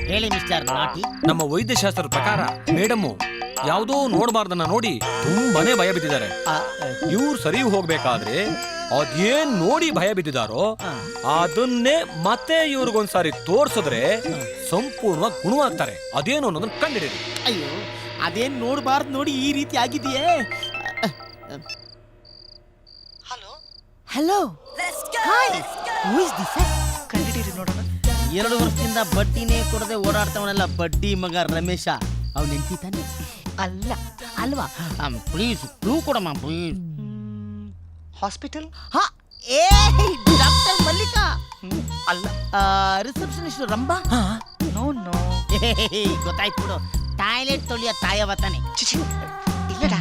ಹೇಳಿ ಮಿಸ್ಟರ್ ನಾಟಿ. ನಮ್ಮ ವೈದ್ಯಶಾಸ್ತ್ರದ ಪ್ರಕಾರ ಮೇಡಮ್ ಯಾವುದೋ ನೋಡಬಾರ್ದನ್ನ ನೋಡಿ ತುಂಬಾನೇ ಭಯ ಬಿದ್ದಿದ್ದಾರೆ. ಇವ್ರು ಸರಿ ಹೋಗ್ಬೇಕಾದ್ರೆ ಅದೇನ್ ನೋಡಿ ಭಯ ಬಿದ್ದಿದಾರೋ ಅದನ್ನೇ ಮತ್ತೆ ಇವ್ರಿಗೊಂದ್ಸಾರಿ ತೋರ್ಸಿದ್ರೆ ಸಂಪೂರ್ಣವಾಗಿ ಗುಣವಾಗ್ತಾರೆ. ಅದೇನು ಅನ್ನೋದನ್ನ ಕಂಡಿದ್ದೀರಿ. ಅಯ್ಯೋ ಅದೇನ್ ನೋಡ್ಬಾರ್ದು ನೋಡಿ ಈ ರೀತಿ ಆಗಿದೆಯೇ. Hello hello hi, who is this? ಕಂಡಿದ್ದೀರಿ ನೋಡೋಣ. 2 ವರ್ಷದಿಂದ ಬಡ್ಡಿನೇ ಕೊಡದೆ ಓಡಾಡ್ತವನಲ್ಲ ಬಡ್ಡಿ ಮಗ ರಮೇಶ. ಅವ್ನು ನೆನ್ಪಿ ತಾನೆ? ಅಲ್ಲ. ಅಲ್ವಾ? ಪ್ಲೀಸ್ ಕ್ಲೂ ಕೊಡಮ್ಮ ಪ್ಲೀಸ್. ಹಾಸ್ಪಿಟಲ್? ಹಾ, ಏ ಡಾಕ್ಟರ್ ಮಲ್ಲಿಕಾ. ಅಲ್ಲ. ರಿಸೆಪ್ಷನಿಸ್ಟ್ ರಂಭಾ. No no. ಗೊತ್ತಾಯ್ತು ಬಿಡು, ಟಾಯ್ಲೆಟ್ ತೊಳಿಯ ತಾಯವ ತಾನೆ. ಚಿಚಿ ಇಲ್ಲಡ,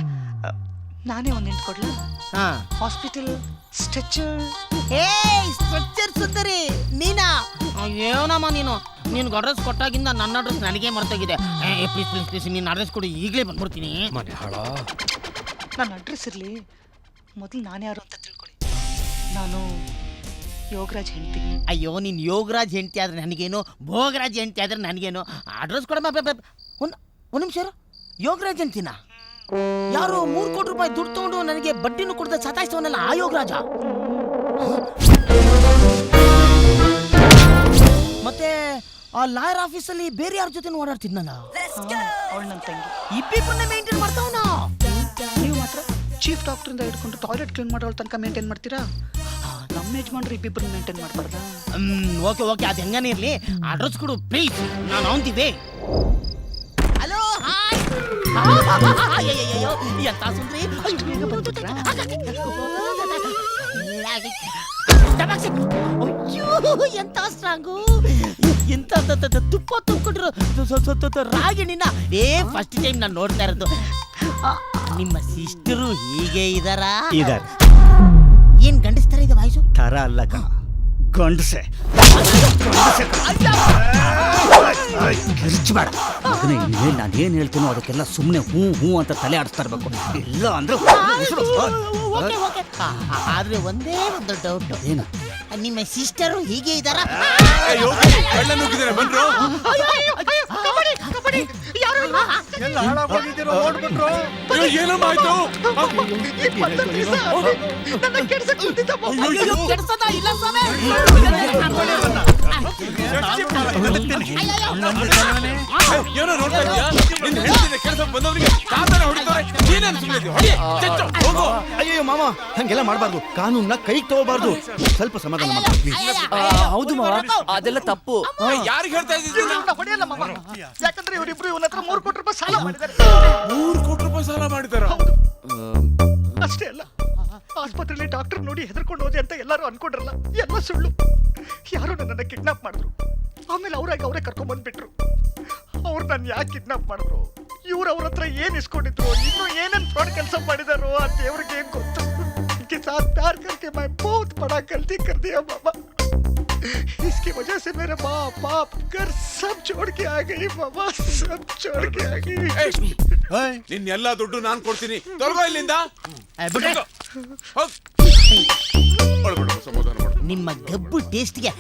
ನಾನೇ ಒಂದು ನಿಂತ್ಕೊಡ್ಲ. ಹಾ, ಹಾಸ್ಪಿಟಲ್ ಸ್ಟ್ರೆಚರ್. ಏ ಸ್ಟ್ರೆಚರ್ ಸುಂದರಿ ನೀನಾ? ಏನಮ್ಮ ನೀನು ಅಡ್ರೆಸ್ ಕೊಟ್ಟಾಗಿಂದ ನನ್ನ ಅಡ್ರೆಸ್ ನನಗೆ ಮರ್ತೋಗಿದೆ. ಪ್ಲೀಸ್ ಪ್ಲೀಸ್ ಪ್ಲೀಸ್ ನಿನ್ನ ಅಡ್ರೆಸ್ ಕೊಡಿ, ಈಗಲೇ ಬಂದ್ಬಿಡ್ತೀನಿ. ಮನೆ ಹಾಳ. ನನ್ನ ಅಡ್ರೆಸ್ ಇರಲಿ, ಮೊದಲು ನಾನು ಯಾರು ಅಂತ ತಿಳ್ಕೊಳ್ಳಿ. ನಾನು ಯೋಗರಾಜ್ ಹೆಂಡತಿ. ಅಯ್ಯೋ ನೀನು ಯೋಗರಾಜ್ ಹೆಂಡತಿ ಆದ್ರೆ ನನಗೇನು, ಭೋಗರಾಜ್ ಹೆಂಡತಿ ಆದ್ರೆ ನನಗೇನು. ಅಡ್ರೆಸ್ ಕೊಡಮ್ಮ. ಒಂದು ನಿಮಿಷ ಇರು. ಯೋಗರಾಜ್ ಹೆಂಡ್ತಿನ? ಯಾರು 3 ಕೋಟಿ ರೂಪಾಯಿ ದುಡ್ಡು ತಗೊಂಡು ನನಗೆ ಬಡ್ಡಿನೂ ಕೊಡದೆ ಸತಾಯಿಸ್ತವನಲ್ಲ ಆ ಯೋಗರಾಜ. ಮತ್ತೆ ಆ ಲಾಯರ್ ಆಫೀಸಲ್ಲಿ ಬೇರೆ ಯಾರ ಜೊತೆ ಓಡಾಡ್ತಿದ್ನಲ್ಲ, ಅವಳು ನನ್ನ ತಂಗಿ. ಇಬ್ಬಿಬ್ಬರನ್ನೇ ಮೇಂಟೈನ್ ಮಾಡ್ತಾವನ. ನೀವು ಮಾತ್ರ ಚೀಫ್ ಡಾಕ್ಟ್ರಿಂದ ಹಿಡ್ಕೊಂಡು ಟಾಯ್ಲೆಟ್ ಕ್ಲೀನ್ ಮಾಡೋಳ ತನಕ ಮೇಂಟೈನ್ ಮಾಡ್ತೀರಾ? ನಮ್ಮ ಯಜಮಾನ್ರು ಇಬ್ಬಿಬ್ಬರನ್ನ ಮೇಂಟೈನ್ ಮಾಡ್ಬಾರ್ದಾ? ಓಕೆ ಓಕೆ, ಅದು ಹೆಂಗನೇ ಇರಲಿ, ಅಡ್ರೆಸ್ ಕೊಡು ಪ್ಲೀಸ್, ನಾನು ಅವನ್ತಿದ್ದೆ. Hello hi. ಅಯ್ಯಯ್ಯೋ ಎಂತ ಸುಂದ್ರಿ. ಬೇಗ ಬಂದ್ಬಿಟ್ರಾ? ಅಯ್ಯೋ ಎಂತ ಸ್ಟ್ರಾಂಗು, ಎಂತ ತುಪ್ಪ ತುಂಬಿಕೊಂಡಿರೋ ರಾಗಿಣಿನ ಫಸ್ಟ್ ಟೈಮ್ ನಾನು ನೋಡ್ತಾ ಇರೋದು. ನಿಮ್ಮ ಸಿಸ್ಟರು ಹೀಗೆ ಇದಾರಾ? ಏನ್ ಗಂಡಸ್ತರ ಇದೆ ವಾಯ್ಸು? ತರ ಅಲ್ಲ ಕಣ, ಗಂಡಸೆ. ಕಿರ್ಚಬೇಡ ಮಗನೇ, ಇನ್ಮೇಲೆ ನಾನು ಏನು ಹೇಳ್ತೀನೋ ಅದಕ್ಕೆಲ್ಲ ಸುಮ್ಮನೆ ಹೂ ಹೂ ಅಂತ ತಲೆ ಆಡಿಸ್ತಾ ಇರ್ಬೇಕು. ಇಲ್ಲ ಅಂದ್ರೆ ಆದ್ರೆ ಒಂದೇ ಒಂದು ಡೌಟ್. ಏನು? ನಿಮ್ಮ ಸಿಸ್ಟರು ಹೀಗೆ ಇದಾರಾ? ಅಯ್ಯೋ ಮಾಮ, ಹಂಗೆಲ್ಲ ಮಾಡಬಾರ್ದು. ಕಾನೂನ್ನ ಕೈಗೆ ತಗೋಬಾರ್ದು. ಸ್ವಲ್ಪ ಸಮಾಧಾನ ಮಾಡ. ಹೌದು ಮಾವ, ಅದೆಲ್ಲ ತಪ್ಪು. ಯಾರಿಗೆ ಹೇಳ್ತಾ ಇದ್ದೀವಿ? ಹೊಡೆಯಲ್ಲ ಮಾಮ, ಯಾಕಂದ್ರೆ ಇವರಿಬ್ರು ಇವನ ಹತ್ರ 3 ಕೋಟಿ ರೂಪಾಯಿ ಸಾಲ ಮಾಡಿದ್ದಾರೆ. 3 ಕೋಟಿ ರೂಪಾಯಿ ಸಾಲ ಮಾಡಿದಾರ? ಅಷ್ಟೇ ಅಲ್ಲ, ಆಸ್ಪತ್ರೆಯಲ್ಲಿ ಡಾಕ್ಟರ್ ನೋಡಿ ಹೆದರ್ಕೊಂಡು ಹೋದೆ ಅಂತ ಎಲ್ಲರೂ ಅನ್ಕೊಂಡ್ರಲ್ಲ, ಎಲ್ಲ ಸುಳ್ಳು. ಯಾರೋ ನನ್ನನ್ನು ಕಿಡ್ನಾಪ್ ಮಾಡಿದ್ರು, ಆಮೇಲೆ ಅವರೇ ಕರ್ಕೊಂಡ್ ಬಂದ್ಬಿಟ್ರು. ಅವ್ರು ನನ್ನ ಯಾಕೆ ಕಿಡ್ನಾಪ್ ಮಾಡಿದ್ರು, ಇವ್ರು ಅವ್ರ ಹತ್ರ ಏನ್ ಇಸ್ಕೊಂಡಿದ್ರು, ಇನ್ನು ಏನೇನ್ ಫ್ರಾಡ್ ಕೆಲಸ ಮಾಡಿದಾರೋ ಆ ದೇವ್ರಿಗೆ ಗೊತ್ತು. इनके साथ प्यार करके मैं बहुत बड़ा गलती कर दिया मामा. इसकी वजह से मेरे माँ बाप घर सब छोड़ के आ गई मामा, सब छोड़ के आ गई. ನಿನ್ನೆಲ್ಲ ದುಡ್ಡು ನಾನು ಕೊಡ್ತೀನಿ, ತೊಲಗೋ ಇಲ್ಲಿಂದ. ನಿಮ್ಮ ಗಬ್ಬು ಟೇಸ್ಟ್ಗೆ